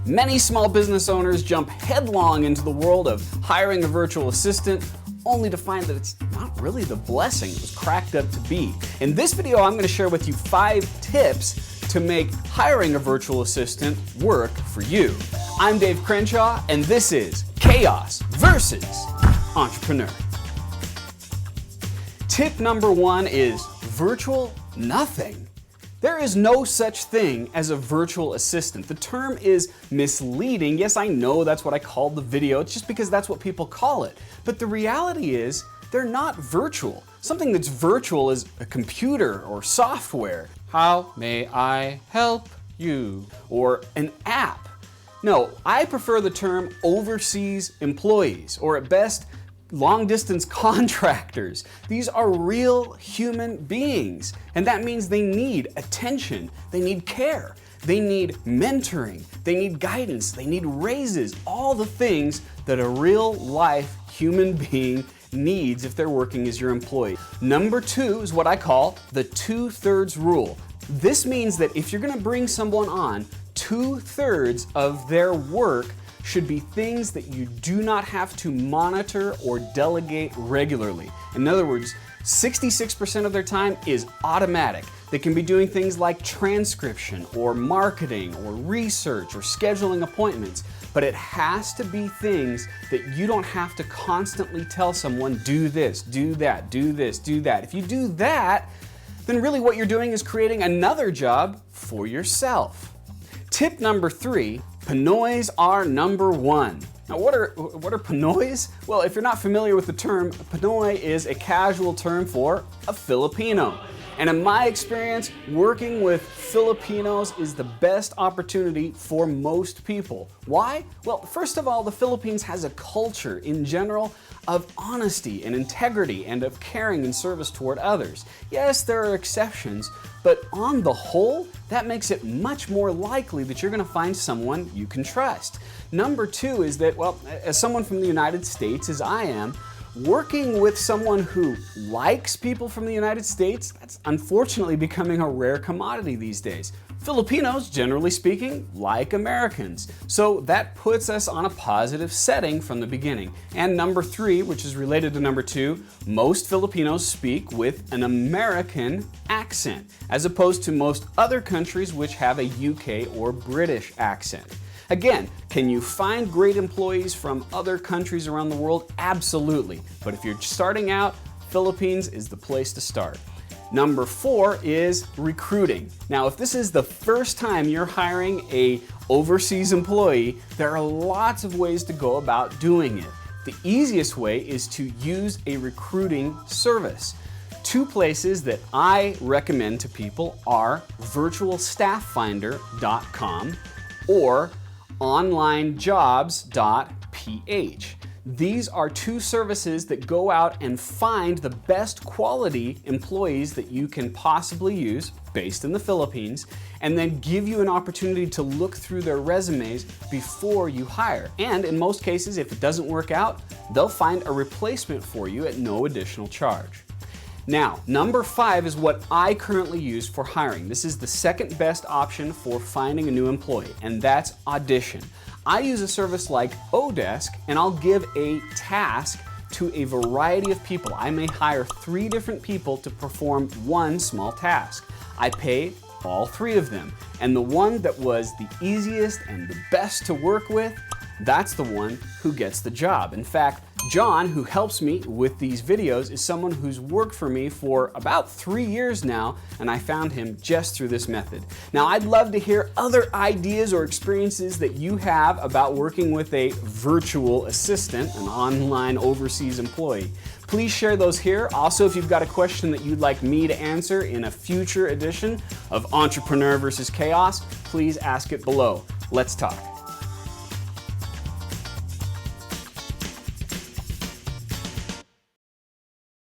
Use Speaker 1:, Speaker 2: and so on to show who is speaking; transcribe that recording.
Speaker 1: Many small business owners jump headlong into the world of hiring a virtual assistant, only to find that it's not really the blessing it was cracked up to be. In this video, I'm going to share with you 5 tips to make hiring a virtual assistant work for you. I'm Dave Crenshaw, and this is Chaos versus Entrepreneur. Tip number 1 is virtual nothing. There is no such thing as a virtual assistant. The term is misleading. Yes, I know that's what I called the video. It's just because that's what people call it. But the reality is they're not virtual. Something that's virtual is a computer or software. How may I help you? Or an app. No, I prefer the term overseas employees, or at best, long-distance contractors. These are real human beings, and that means they need attention, they need care, they need mentoring, they need guidance, they need raises, all the things that a real-life human being needs if they're working as your employee. Number 2 is what I call the 2/3 rule. This means that if you're going to bring someone on, 2/3 of their work should be things that you do not have to monitor or delegate regularly. In other words, 66% of their time is automatic. They can be doing things like transcription or marketing or research or scheduling appointments, but it has to be things that you don't have to constantly tell someone, do this, do that, do this, do that. If you do that, then really what you're doing is creating another job for yourself. Tip number 3, Pinoys are number 1. Now what are Pinoys? Well, if you're not familiar with the term, Pinoy is a casual term for a Filipino. And in my experience, working with Filipinos is the best opportunity for most people. Why? Well, first of all, the Philippines has a culture in general of honesty and integrity and of caring and service toward others. Yes, there are exceptions, but on the whole, that makes it much more likely that you're going to find someone you can trust. Number 2 is that, well, as someone from the United States, as I am, working with someone who likes people from the United States, that's unfortunately becoming a rare commodity these days. Filipinos, generally speaking, like Americans. So that puts us on a positive setting from the beginning. And number 3, which is related to number 2, most Filipinos speak with an American accent, as opposed to most other countries which have a UK or British accent. Again, can you find great employees from other countries around the world? Absolutely. But if you're starting out, Philippines is the place to start. Number 4 is recruiting. Now, if this is the first time you're hiring an overseas employee, there are lots of ways to go about doing it. The easiest way is to use a recruiting service. 2 places that I recommend to people are virtualstafffinder.com or onlinejobs.ph. These are 2 services that go out and find the best quality employees that you can possibly use based in the Philippines, and then give you an opportunity to look through their resumes before you hire. And in most cases, if it doesn't work out, they'll find a replacement for you at no additional charge. Now, number 5 is what I currently use for hiring. This is the second best option for finding a new employee, and that's Audition. I use a service like Odesk, and I'll give a task to a variety of people. I may hire 3 different people to perform one small task. I pay all 3 of them, and the one that was the easiest and the best to work with, that's the one who gets the job. In fact, John, who helps me with these videos, is someone who's worked for me for about 3 years now, and I found him just through this method. Now, I'd love to hear other ideas or experiences that you have about working with a virtual assistant, an online overseas employee. Please share those here. Also, if you've got a question that you'd like me to answer in a future edition of Entrepreneur versus Chaos, please ask it below. Let's talk.